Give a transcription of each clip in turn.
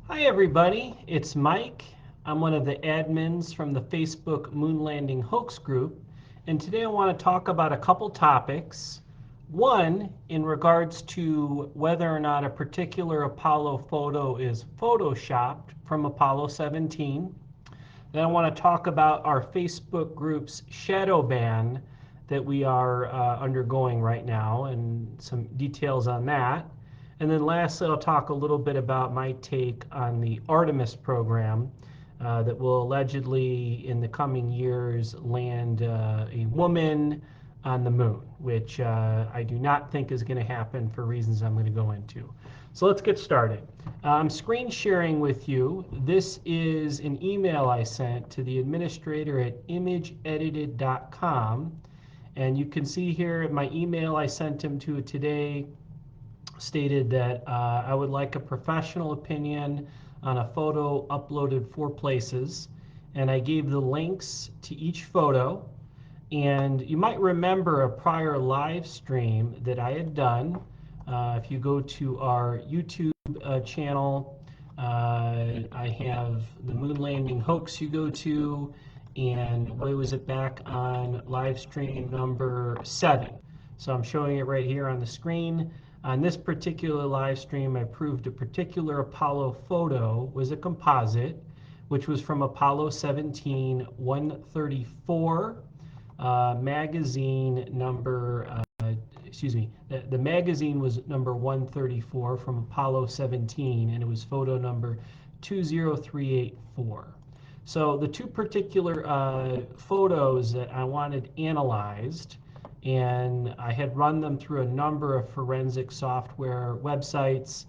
Hi everybody, it's Mike. I'm one of the admins from the Facebook Moon Landing Hoax Group, and today I want to talk about a couple topics. One, in regards to whether or not a particular Apollo photo is photoshopped from Apollo 17. Then I want to talk about our Facebook group's shadow ban that we are undergoing right now and some details on that. And then lastly, I'll talk a little bit about my take on the Artemis program that will allegedly in the coming years land a woman on the moon, which I do not think is going to happen for reasons I'm going to go into. So let's get started. I'm screen sharing with you. This is an email I sent to the administrator at imageedited.com. And you can see here my email I sent him to today stated that I would like a professional opinion on a photo uploaded 4 places. And I gave the links to each photo. And you might remember a prior live stream that I had done. If you go to our YouTube channel, I have the moon landing hoax you go to, and where was it, back on live stream number 7. So I'm showing it right here on the screen. On this particular live stream, I proved a particular Apollo photo was a composite, which was from Apollo 17 134 magazine number, the magazine was number 134 from Apollo 17, and it was photo number 20384. So the two particular photos that I wanted analyzed, and I had run them through a number of forensic software websites.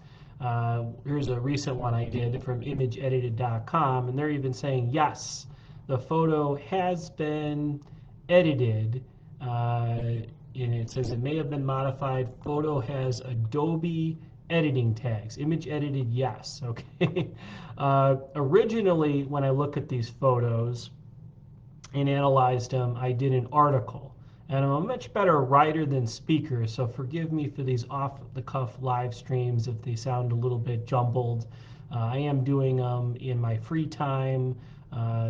Here's a recent one I did from imageedited.com, and they're even saying, yes, the photo has been edited, and it says it may have been modified. Photo has Adobe editing tags. Image edited, yes. Okay. Originally, when I look at these photos and analyzed them, I did an article. And I'm a much better writer than speaker, so forgive me for these off-the-cuff live streams if they sound a little bit jumbled. I am doing them in my free time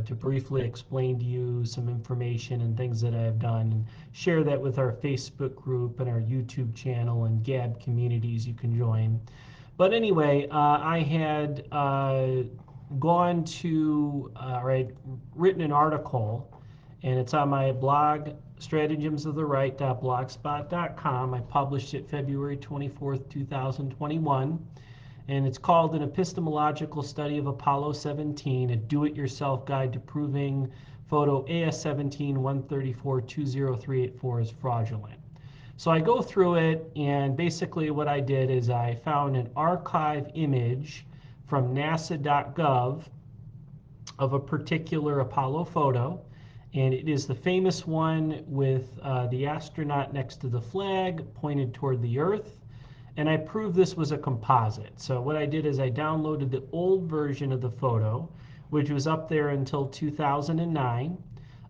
to briefly explain to you some information and things that I have done, and share that with our Facebook group and our YouTube channel and Gab communities you can join. But anyway, I had gone to, written an article, and it's on my blog, strategemsoftheright.blogspot.com. I published it February 24th, 2021. And it's called An Epistemological Study of Apollo 17, a do-it-yourself guide to proving photo AS17 134 20384 is fraudulent. So I go through it, and basically what I did is I found an archive image from nasa.gov of a particular Apollo photo, and it is the famous one with the astronaut next to the flag pointed toward the Earth. And I proved this was a composite. So what I did is I downloaded the old version of the photo, which was up there until 2009.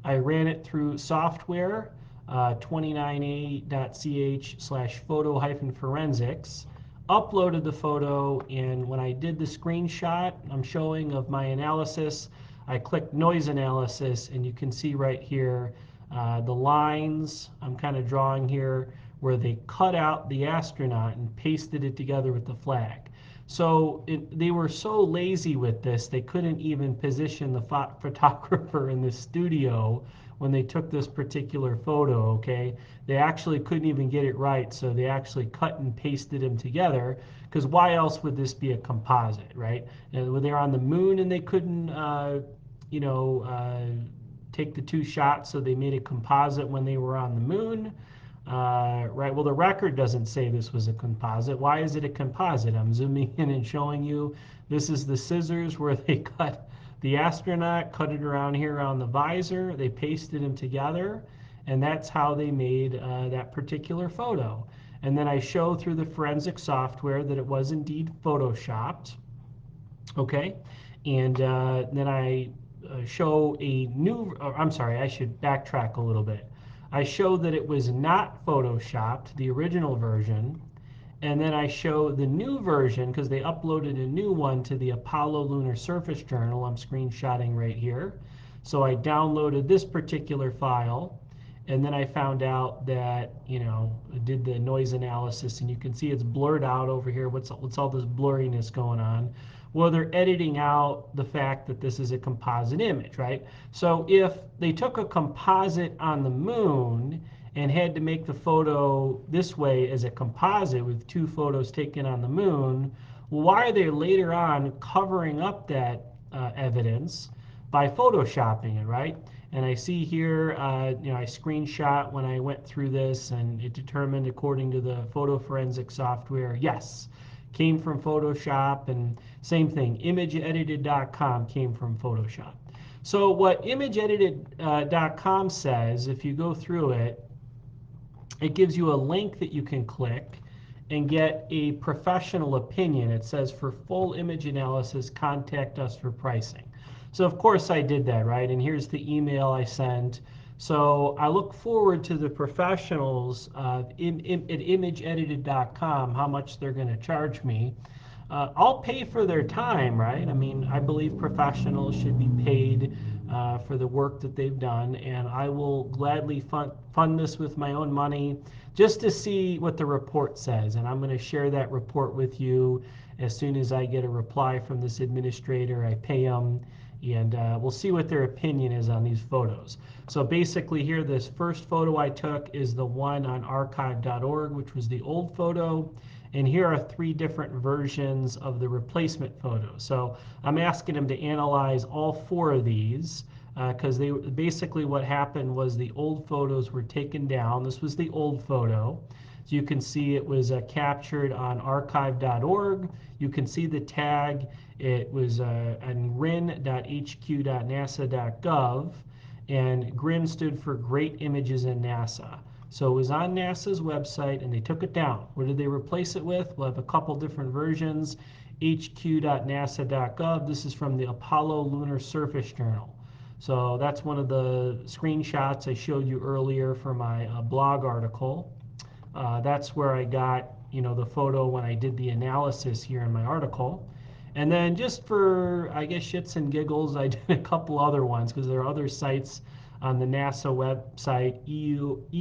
I ran it through software, 29a.ch/photo-forensics, uploaded the photo, and when I did the screenshot I'm showing of my analysis, I clicked noise analysis, and you can see right here the lines I'm kind of drawing here where they cut out the astronaut and pasted it together with the flag. So they were so lazy with this, they couldn't even position the photographer in the studio when they took this particular photo, okay? They actually couldn't even get it right, so they actually cut and pasted them together, because why else would this be a composite, right? And when they were on the moon and they couldn't, take the two shots, so they made a composite when they were on the moon. Right, well, the record doesn't say this was a composite. Why is it a composite? I'm zooming in and showing you. This is the scissors where they cut the astronaut, cut it around here around the visor. They pasted them together, and that's how they made that particular photo. And then I show through the forensic software that it was indeed photoshopped. Okay, and then I show a new, I'm sorry, I should backtrack a little bit. I showed that it was not photoshopped, the original version, And then I show the new version because they uploaded a new one to the Apollo Lunar Surface Journal. I'm screenshotting right here. So I downloaded this particular file, and then I found out that, did the noise analysis, and you can see it's blurred out over here. What's all this blurriness going on? Well, they're editing out the fact that this is a composite image, right? So if they took a composite on the moon and had to make the photo this way as a composite with two photos taken on the moon, why are they later on covering up that evidence by photoshopping it, right? And I see here, I screenshot when I went through this, and it determined, according to the photo forensic software, yes, came from Photoshop. And same thing, imageedited.com came from Photoshop. So what imageedited.com says, if you go through it, it gives you a link that you can click and get a professional opinion. It says, for full image analysis, contact us for pricing. So of course I did that, right? And here's the email I sent. So I look forward to the professionals at imageedited.com, how much they're going to charge me. I'll pay for their time, right? I mean, I believe professionals should be paid for the work that they've done, and I will gladly fund this with my own money just to see what the report says. And I'm going to share that report with you as soon as I get a reply from this administrator. I pay them, and we'll see what their opinion is on these photos. So basically here, this first photo I took is the one on archive.org, which was the old photo. And here are 3 different versions of the replacement photo. So I'm asking them to analyze all 4 of these because they basically, what happened was the old photos were taken down. This was the old photo. So you can see it was captured on archive.org. You can see the tag. It was on rin.hq.nasa.gov, and GRIN stood for Great Images in NASA. So it was on NASA's website, and they took it down. What did they replace it with? We'll have a couple different versions. hq.nasa.gov. This is from the Apollo Lunar Surface Journal. So that's one of the screenshots I showed you earlier for my blog article. That's where I got, the photo when I did the analysis here in my article. And then just for, I guess, shits and giggles, I did a couple other ones because there are other sites on the NASA website,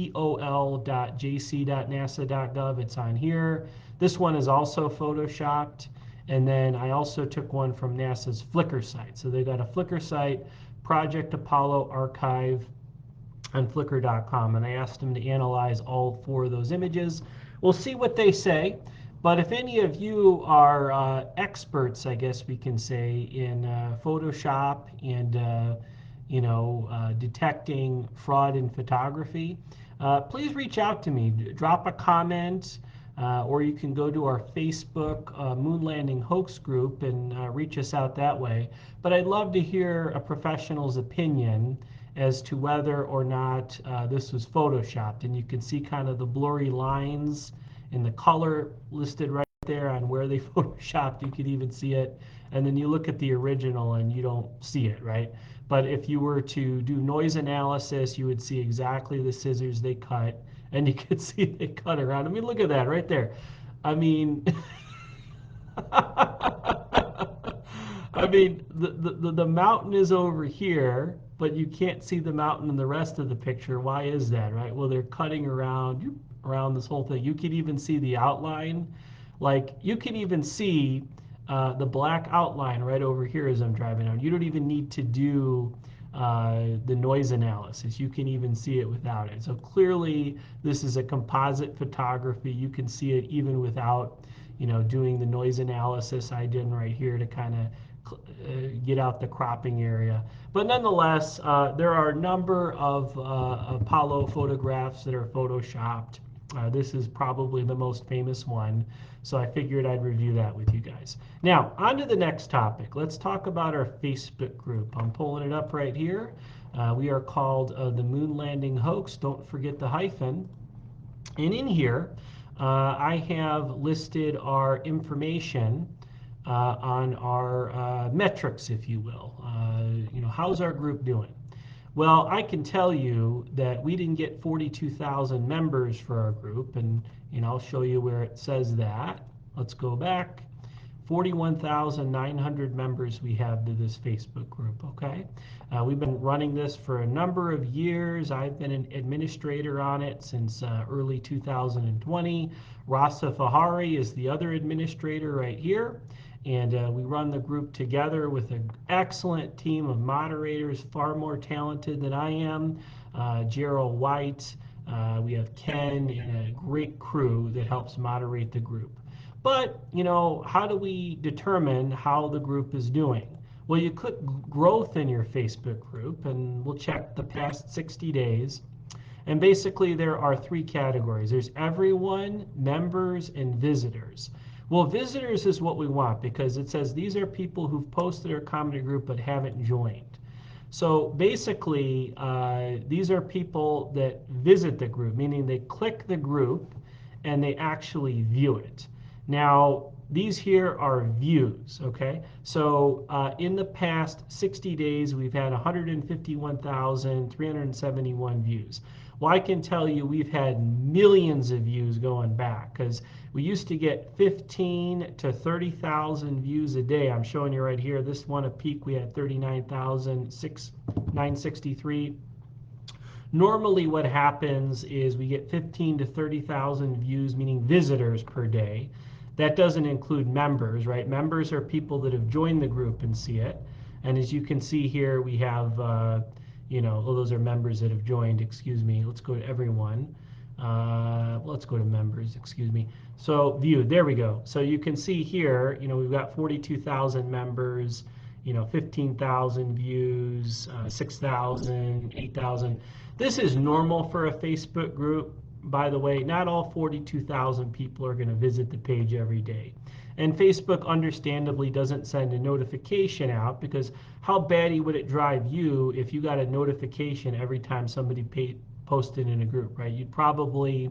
eol.jc.nasa.gov. It's on here. This one is also photoshopped. And then I also took one from NASA's Flickr site. So they got a Flickr site, Project Apollo Archive, on flickr.com, and I asked them to analyze all 4 of those images. We'll see what they say. But if any of you are experts, I guess we can say, in Photoshop and detecting fraud in photography, please reach out to me. Drop a comment, or you can go to our Facebook Moon Landing Hoax group and reach us out that way. But I'd love to hear a professional's opinion as to whether or not this was photoshopped. And you can see kind of the blurry lines in the color listed right there on where they photoshopped. You could even see it. And then you look at the original and you don't see it, right? But if you were to do noise analysis, you would see exactly the scissors they cut, and you could see they cut around. I mean, look at that right there. I mean, I mean, the mountain is over here, but you can't see the mountain in the rest of the picture. Why is that, right? Well, they're cutting around this whole thing. You could even see the outline. Like, you can even see the black outline right over here as I'm driving out. You don't even need to do the noise analysis. You can even see it without it. So clearly, this is a composite photography. You can see it even without, doing the noise analysis I did right here to kind of get out the cropping area. But nonetheless, there are a number of Apollo photographs that are photoshopped. This is probably the most famous one, so I figured I'd review that with you guys. Now, on to the next topic. Let's talk about our Facebook group. I'm pulling it up right here. We are called the Moon Landing Hoax. Don't forget the hyphen. And in here, I have listed our information on our metrics, if you will. How's our group doing? Well, I can tell you that we didn't get 42,000 members for our group, and And I'll show you where it says that. Let's go back. 41,900 members we have to this Facebook group, okay? We've been running this for a number of years. I've been an administrator on it since early 2020. Rasa Fahari is the other administrator right here. And we run the group together with an excellent team of moderators, far more talented than I am. Gerald White, we have Ken, and a great crew that helps moderate the group. But, you know, how do we determine how the group is doing? Well, you click growth in your Facebook group, and we'll check the past 60 days. And basically, there are three categories. There's everyone, members, and visitors. Well, visitors is what we want because it says these are people who've posted or commented group but haven't joined. So basically, these are people that visit the group, meaning they click the group and they actually view it. Now, these here are views, okay? So in the past 60 days, we've had 151,371 views. Well, I can tell you we've had millions of views going back because we used to get 15 to 30,000 views a day. I'm showing you right here. This one at peak, we had 39,963. Normally what happens is we get 15 to 30,000 views, meaning visitors per day. That doesn't include members, right? Members are people that have joined the group and see it. And as you can see here, we have, you know, oh, those are members that have joined, excuse me. Let's go to everyone. Let's go to members, excuse me. So viewed, there we go. So you can see here, you know, we've got 42,000 members, you know, 15,000 views, 6,000, 8,000. This is normal for a Facebook group. By the way, not all 42,000 people are going to visit the page every day. And Facebook understandably doesn't send a notification out because how batty would it drive you if you got a notification every time somebody posted in a group, right? You'd probably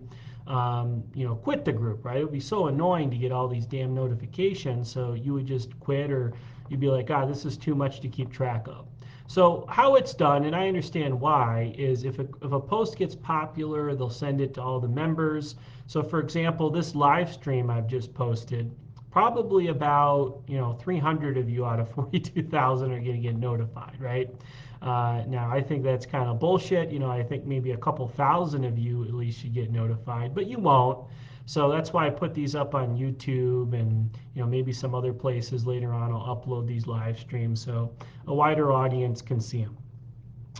you know, quit the group, right? It would be so annoying to get all these damn notifications, so you would just quit, or you'd be like, this is too much to keep track of. So how it's done, and I understand why, is if a post gets popular, they'll send it to all the members. So for example, this live stream I've just posted, probably about 300 of you out of 42,000 are going to get notified, right? Now I think that's kind of bullshit. I think maybe a couple thousand of you at least should get notified, but you won't. So that's why I put these up on YouTube and maybe some other places later on. I'll upload these live streams so a wider audience can see them.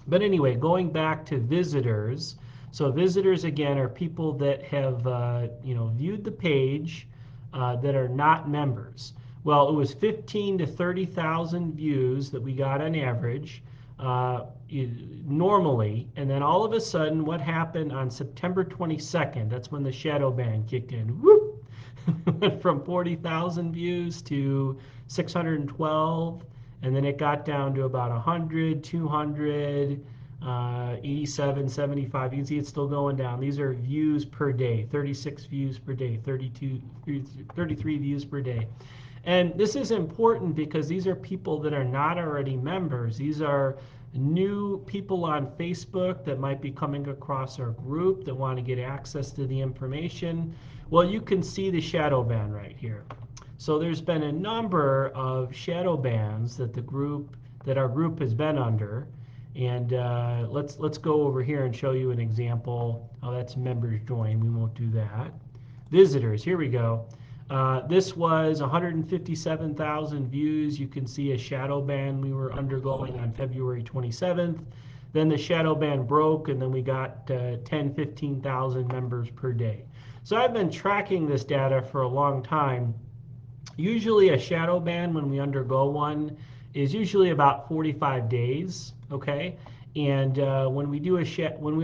But anyway, going back to visitors. So visitors again are people that have viewed the page that are not members. Well, it was 15 to 30,000 views that we got on average normally, and then all of a sudden what happened on September 22nd, that's when the shadow ban kicked in. Whoop! Went from 40,000 views to 612, and then it got down to about 100, 200, 87, 75. You can see it's still going down. These are views per day, 36 views per day, 33 views per day. And this is important because these are people that are not already members. These are new people on Facebook that might be coming across our group that want to get access to the information. Well, you can see the shadow ban right here. So there's been a number of shadow bans that our group has been under. And let's go over here and show you an example. Oh, that's members join. We won't do that. Visitors, here we go. This was 157,000 views. You can see a shadow ban we were undergoing on February 27th. Then the shadow ban broke, and then we got 10, 15,000 members per day. So I've been tracking this data for a long time. Usually a shadow ban, when we undergo one, is usually about 45 days, okay? And when we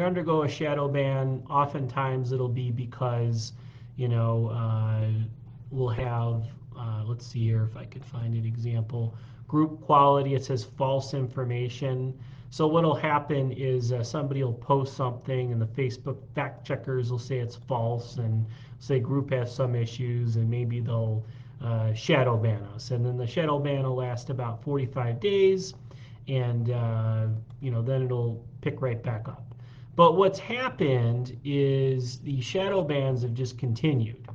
undergo a shadow ban, oftentimes it'll be because we'll have, let's see here if I could find an example. Group quality, it says false information. So what'll happen is somebody will post something and the Facebook fact checkers will say it's false and say group has some issues, and maybe they'll shadow ban us. And then the shadow ban will last about 45 days, and then it'll pick right back up. But what's happened is the shadow bans have just continued.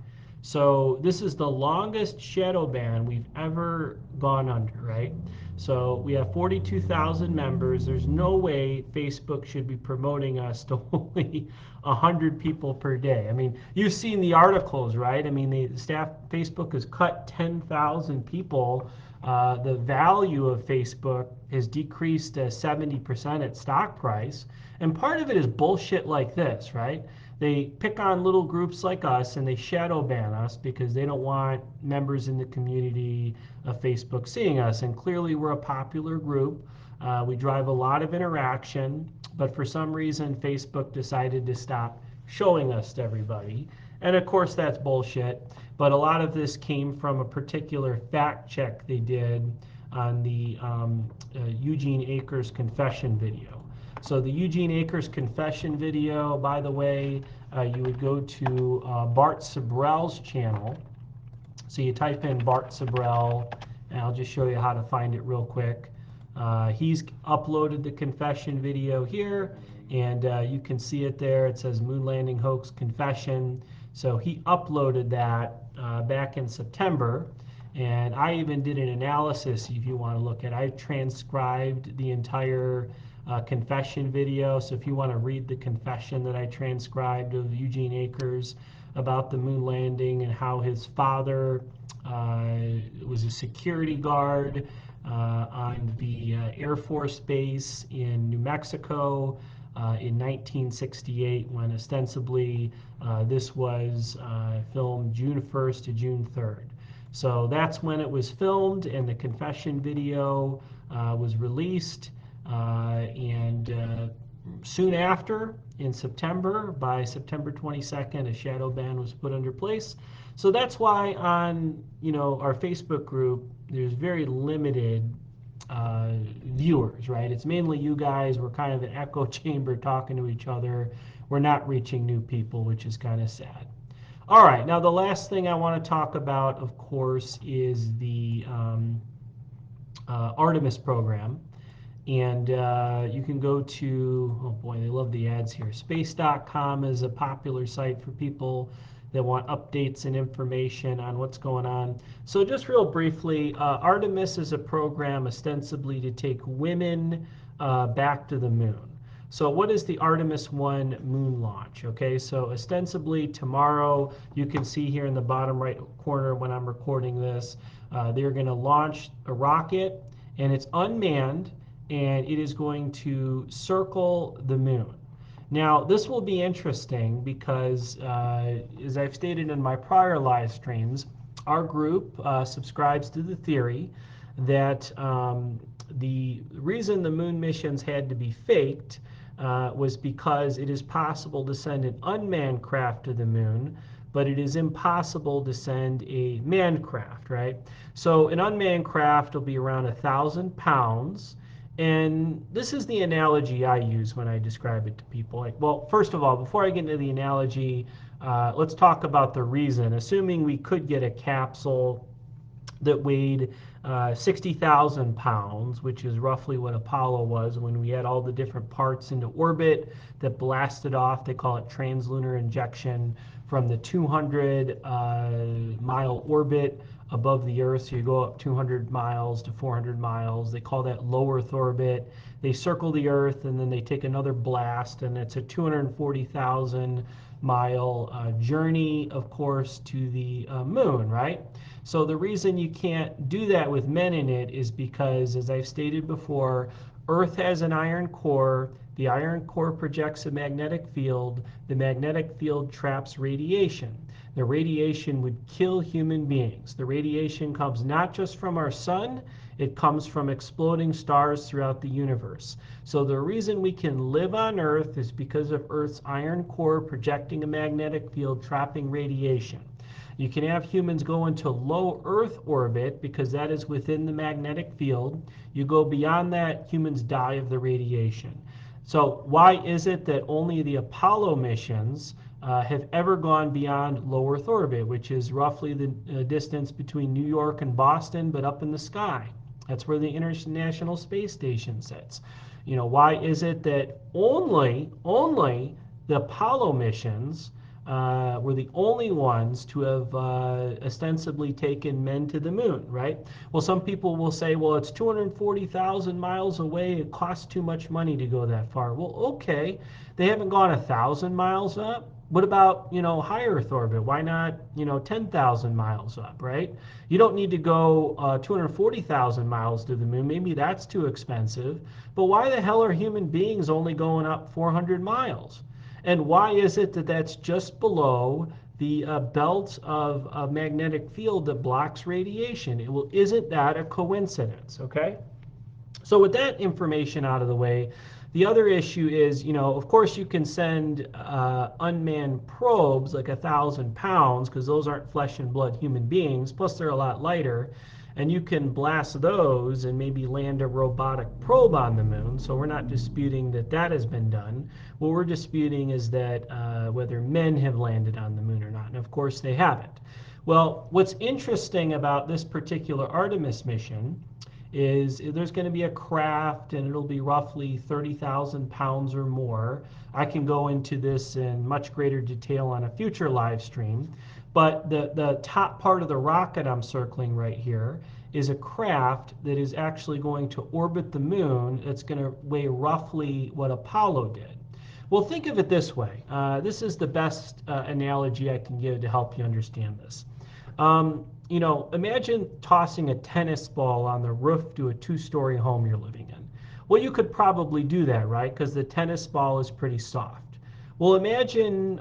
So this is the longest shadow ban we've ever gone under, right? So we have 42,000 members. There's no way Facebook should be promoting us to only 100 people per day. I mean, you've seen the articles, right? I mean, the staff, Facebook has cut 10,000 people. The value of Facebook has decreased 70% at stock price. And part of it is bullshit like this, right? They pick on little groups like us and they shadow ban us because they don't want members in the community of Facebook seeing us. And clearly we're a popular group. We drive a lot of interaction, but for some reason Facebook decided to stop showing us to everybody. And of course that's bullshit. But a lot of this came from a particular fact check they did on the Eugene Akers confession video. So the Eugene Akers confession video, by the way, you would go to Bart Sabrell's channel. So you type in Bart Sabrell, and I'll just show you how to find it real quick. He's uploaded the confession video here, and you can see it there. It says Moon Landing Hoax Confession. So he uploaded that back in September, and I even did an analysis if you want to look at it. I transcribed the entire confession video. So if you want to read the confession that I transcribed of Eugene Akers about the moon landing and how his father was a security guard on the Air Force Base in New Mexico in 1968, when ostensibly this was filmed June 1st to June 3rd. So that's when it was filmed, and the confession video was released. And soon after, in September, by September 22nd, a shadow ban was put under place. So that's why on our Facebook group, there's very limited viewers, right? It's mainly you guys. We're kind of an echo chamber talking to each other. We're not reaching new people, which is kind of sad. All right, now the last thing I want to talk about, of course, is the Artemis program. And you can go to, oh boy, they love the ads here. Space.com is a popular site for people that want updates and information on what's going on. So just real briefly, Artemis is a program ostensibly to take women back to the moon. So what is the Artemis 1 moon launch? Okay, so ostensibly tomorrow, you can see here in the bottom right corner when I'm recording this, they're going to launch a rocket, and it's unmanned, and it is going to circle the moon. Now, this will be interesting because, as I've stated in my prior live streams, our group subscribes to the theory that the reason the moon missions had to be faked was because it is possible to send an unmanned craft to the moon, but it is impossible to send a manned craft, right? So an unmanned craft will be around 1,000 pounds. And this is the analogy I use when I describe it to people. Like, well, first of all, before I get into the analogy, let's talk about the reason. Assuming we could get a capsule that weighed 60,000 pounds, which is roughly what Apollo was when we had all the different parts into orbit that blasted off. They call it translunar injection from the 200-mile orbit above the Earth. So you go up 200 miles to 400 miles. They call that low Earth orbit. They circle the Earth, and then they take another blast, and it's a 240,000-mile journey, of course, to the moon, right? So the reason you can't do that with men in it is because, as I've stated before, Earth has an iron core. The iron core projects a magnetic field. The magnetic field traps radiation. The radiation would kill human beings. The radiation comes not just from our sun, it comes from exploding stars throughout the universe. So the reason we can live on Earth is because of Earth's iron core projecting a magnetic field trapping radiation. You can have humans go into low Earth orbit because that is within the magnetic field. You go beyond that, humans die of the radiation. So why is it that only the Apollo missions have ever gone beyond low Earth orbit, which is roughly the distance between New York and Boston, but up in the sky? That's where the International Space Station sits. Why is it that only the Apollo missions were the only ones to have ostensibly taken men to the moon, right? Well, some people will say, well, it's 240,000 miles away. It costs too much money to go that far. Well, okay, they haven't gone 1,000 miles up. What about, high Earth orbit? Why not, 10,000 miles up, right? You don't need to go 240,000 miles to the moon. Maybe that's too expensive. But why the hell are human beings only going up 400 miles? And why is it that that's just below the belt of a magnetic field that blocks radiation? Well, isn't that a coincidence? Okay. So with that information out of the way, the other issue is, of course you can send unmanned probes like 1,000 pounds, because those aren't flesh and blood human beings, plus they're a lot lighter, and you can blast those and maybe land a robotic probe on the moon. So we're not disputing that that has been done. What we're disputing is that whether men have landed on the moon or not, and of course they haven't. Well, what's interesting about this particular Artemis mission is there's going to be a craft, and it'll be roughly 30,000 pounds or more. I can go into this in much greater detail on a future live stream, but the top part of the rocket I'm circling right here is a craft that is actually going to orbit the moon. That's going to weigh roughly what Apollo did. Well, think of it this way. This is the best analogy I can give to help you understand this. Imagine tossing a tennis ball on the roof to a two-story home you're living in. Well, you could probably do that, right? Because the tennis ball is pretty soft. Well, imagine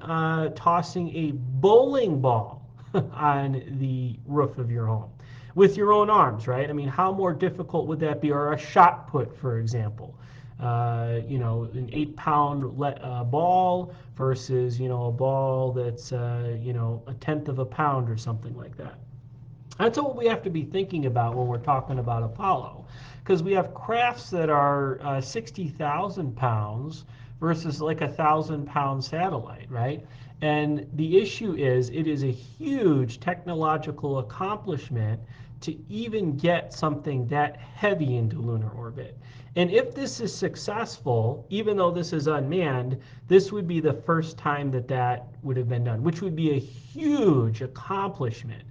tossing a bowling ball on the roof of your home with your own arms, right? I mean, how more difficult would that be? Or a shot put, for example. An 8-pound ball versus, a ball that's, a tenth of a pound or something like that. That's what we have to be thinking about when we're talking about Apollo, because we have crafts that are 60,000 pounds versus like 1,000-pound satellite, right? And the issue is, it is a huge technological accomplishment to even get something that heavy into lunar orbit. And if this is successful, even though this is unmanned, this would be the first time that that would have been done, which would be a huge accomplishment.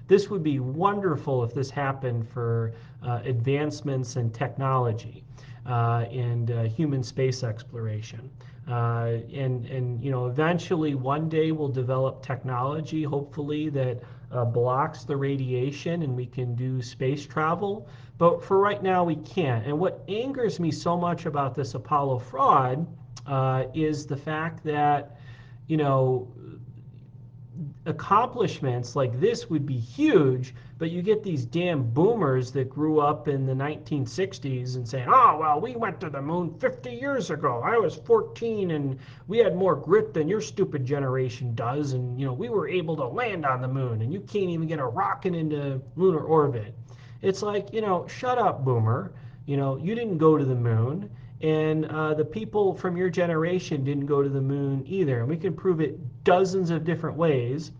This would be wonderful if this happened for advancements in technology and human space exploration. And eventually one day we'll develop technology, hopefully, that blocks the radiation and we can do space travel. But for right now, we can't. And what angers me so much about this Apollo fraud is the fact that, accomplishments like this would be huge, but you get these damn boomers that grew up in the 1960s and saying, oh, well, we went to the moon 50 years ago. I was 14 and we had more grit than your stupid generation does. And, we were able to land on the moon, and you can't even get a rocket into lunar orbit. It's like, shut up, boomer. You didn't go to the moon. And the people from your generation didn't go to the moon either. And we can prove it dozens of different ways.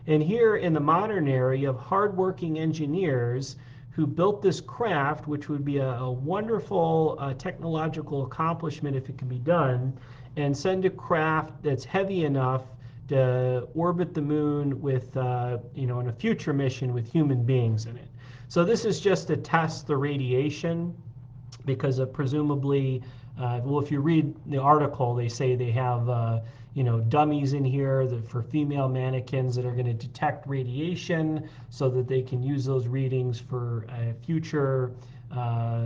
And here in the modern era, you have hardworking engineers who built this craft, which would be a wonderful technological accomplishment if it can be done, and send a craft that's heavy enough to orbit the moon with, in a future mission with human beings in it. So this is just to test the radiation, because presumably, well, if you read the article, they say they have, dummies in here for female mannequins that are going to detect radiation so that they can use those readings for a future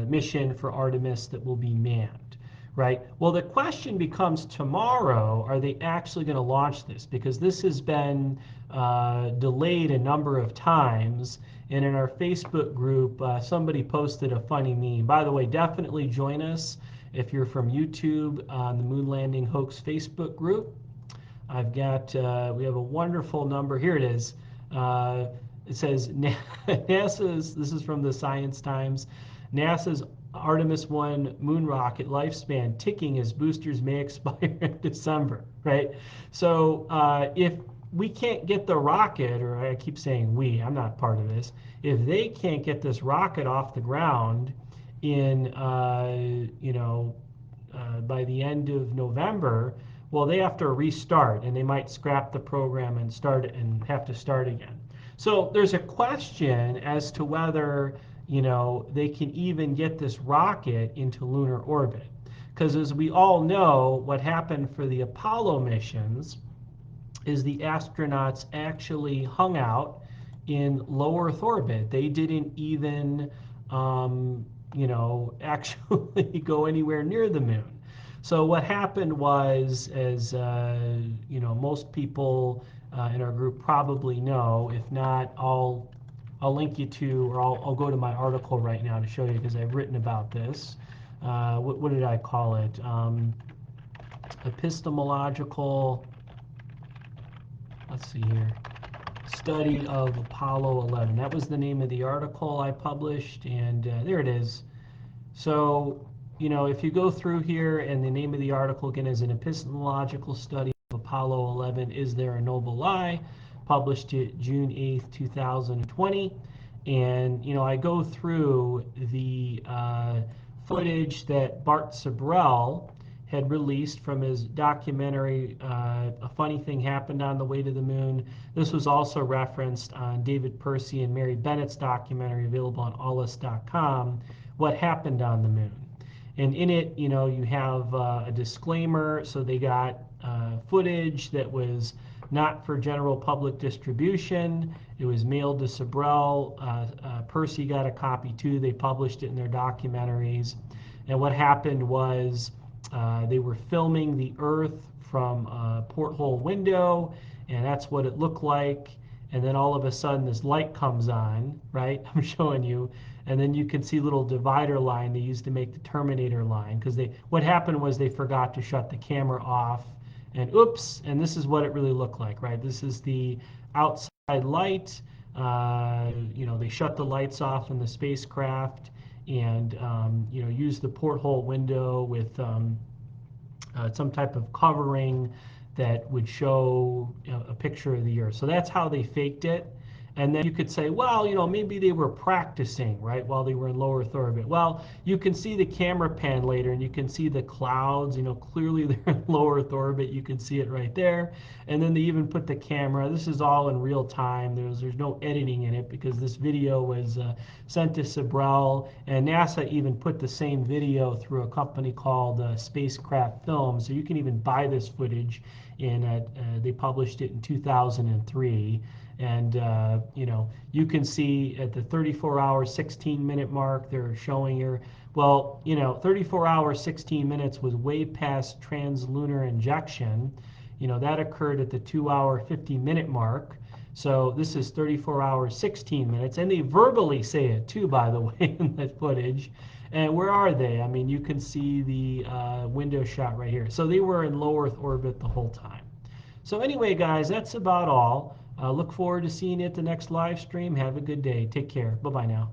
mission for Artemis that will be manned, right? Well, the question becomes tomorrow, are they actually going to launch this? Because this has been delayed a number of times. And in our Facebook group, somebody posted a funny meme. By the way, definitely join us if you're from YouTube on the Moon Landing Hoax Facebook group. I've got, we have a wonderful number. Here it is. It says NASA's, this is from the Science Times, NASA's Artemis 1 moon rocket lifespan ticking as boosters may expire in December, right? So if we can't get the rocket, or I keep saying we, I'm not part of this, if they can't get this rocket off the ground in, by the end of November, well, they have to restart, and they might scrap the program and start and have to start again. So there's a question as to whether, they can even get this rocket into lunar orbit. Because as we all know, what happened for the Apollo missions is the astronauts actually hung out in low Earth orbit. They didn't even, actually go anywhere near the moon. So what happened was, as most people in our group probably know, if not, I'll link you to, or I'll go to my article right now to show you, because I've written about this. What did I call it? Epistemological, let's see here, study of Apollo 11. That was the name of the article I published, and there it is. So, if you go through here, and the name of the article again is an epistemological study of Apollo 11, Is There a Noble Lie? Published June 8th, 2020. And, I go through the footage that Bart Sibrel had released from his documentary, A Funny Thing Happened on the Way to the Moon. This was also referenced on David Percy and Mary Bennett's documentary, available on allus.com, What Happened on the Moon. And in it, you have a disclaimer. So they got footage that was not for general public distribution. It was mailed to Sibrel. Percy got a copy too. They published it in their documentaries. And what happened was they were filming the Earth from a porthole window, and that's what it looked like. And then all of a sudden this light comes on, right? I'm showing you. And then you can see a little divider line they used to make the Terminator line, because what happened was they forgot to shut the camera off, and oops, and this is what it really looked like, right? This is the outside light. They shut the lights off in the spacecraft, and used the porthole window with some type of covering that would show a picture of the Earth. So that's how they faked it. And then you could say, well, maybe they were practicing, right, while they were in low Earth orbit. Well, you can see the camera pan later, and you can see the clouds. Clearly they're in low Earth orbit. You can see it right there. And then they even put the camera. This is all in real time. There's no editing in it, because this video was sent to Sibrel, and NASA even put the same video through a company called Spacecraft Film. So you can even buy this footage, and they published it in 2003. And you can see at the 34 hour 16-minute mark, they're showing here, well, 34 hours 16 minutes was way past translunar injection. That occurred at the 2 hour 50-minute mark. So this is 34 hours 16 minutes, and they verbally say it too, by the way, in that footage. And where are they? I mean, you can see the window shot right here. So they were in low Earth orbit the whole time. So anyway, guys, that's about all. Look forward to seeing you at the next live stream. Have a good day. Take care. Bye-bye now.